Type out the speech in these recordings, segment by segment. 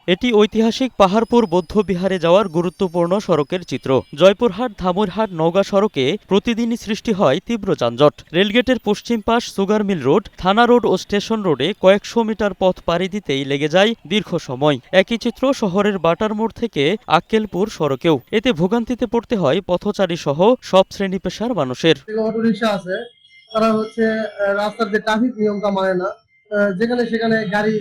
এটি ঐতিহাসিক পাহাড়পুর বৌদ্ধবিহারে যাওয়ার গুরুত্বপূর্ণ সড়কের চিত্র। জয়পুরহাট ধামইরহাট নওগাঁ সড়কে প্রতিদিনই সৃষ্টি হয় তীব্র যানজট। রেলগেটের পশ্চিম পাশ সুগার মিল রোড, থানা রোড ও স্টেশন রোডে কয়েকশো মিটার পথ পাড়ি দিতেই লেগে যায় দীর্ঘ সময়। একই চিত্র শহরের বাটার মোড় থেকে আক্কেলপুর সড়কেও। এতে ভোগান্তিতে পড়তে হয় পথচারী সহ সব শ্রেণী পেশার মানুষের। অটোরিকশা আছে, তারা রাস্তার যে ট্রাফিক নিয়মটা মানে না, যেখানে সেখানে গাড়ি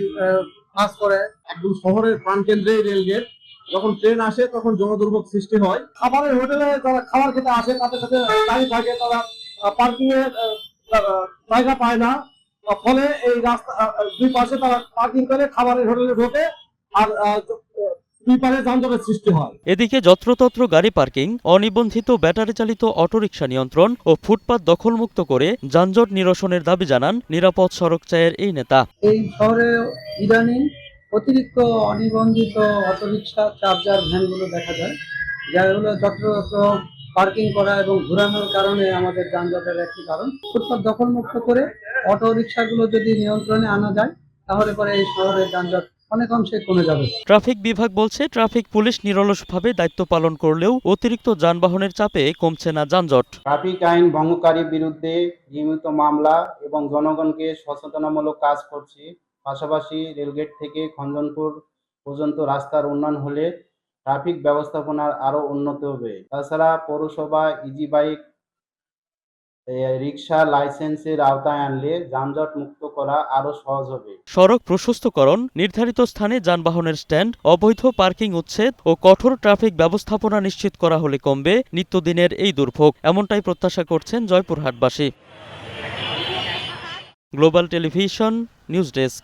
পাস করে। একদম শহরের প্রাণকেন্দ্রে রেলগেট, যখন ট্রেন আসে তখন জনদুর্ভোগ সৃষ্টি হয়। খাবারের হোটেলে যারা খাবার খেতে আসে তাদের সাথে গাড়ি থাকে, তারা পার্কিং এর জায়গা পায় না, ফলে এই রাস্তা দুই পাশে তারা পার্কিং করে খাবারের হোটেলে ঢোকে, আর দুই পাশে যানজটের সৃষ্টি হয়। এদিকে যত্রতত্র গাড়ি পার্কিং, অনিবন্ধিত ব্যাটারি চালিত অটোরিকশা নিয়ন্ত্রণ ও ফুটপাত দখলমুক্ত করে যানজট নিরসনের দাবি জানান নিরাপদ সড়ক চায়ের এই নেতা। এই শহরে ইদানিং অতিরিক্ত অনিবন্ধিত অটোরিকশা, চার্জার ভ্যানগুলো দেখা যায়, যাগুলো যত্রতত্র পার্কিং করা এবং ঘোরানোর কারণে আমাদের যানজটের একটি কারণ। ফুটপাত দখলমুক্ত করে অটোরিকশাগুলো যদি নিয়ন্ত্রণে আনা যায়, তাহলে পরে এই শহরের যানজট অনেকাংশে কমে যাবে। ট্রাফিক বিভাগ বলছে, ট্রাফিক পুলিশ নিরলসভাবে দায়িত্ব পালন করলেও অতিরিক্ত যানবাহনের চাপে কমছে না যানজট। ট্রাফিক আইন ভঙ্গকারীর বিরুদ্ধে নিয়মিত মামলা এবং জনগণকে সচেতনামূলক কাজ করছি। পাশাপাশি রেলগেট থেকে খঞ্জনপুর পর্যন্ত রাস্তার উন্নয়ন হলে ট্রাফিক ব্যবস্থাপনার আরও উন্নত হবে। তাছাড়া পৌরসভা ইজি বাইক, রিক্সা লাইসেন্সের আওতায় আনলে যানজট মুক্ত করা আরও সহজ হবে। সড়ক প্রশস্তকরণ, নির্ধারিত স্থানে যানবাহনের স্ট্যান্ড, অবৈধ পার্কিং উচ্ছেদ ও কঠোর ট্রাফিক ব্যবস্থাপনা নিশ্চিত করা হলে কমবে নিত্যদিনের এই দুর্ভোগ, এমনটাই প্রত্যাশা করছেন জয়পুরহাটবাসী। Global television news desk.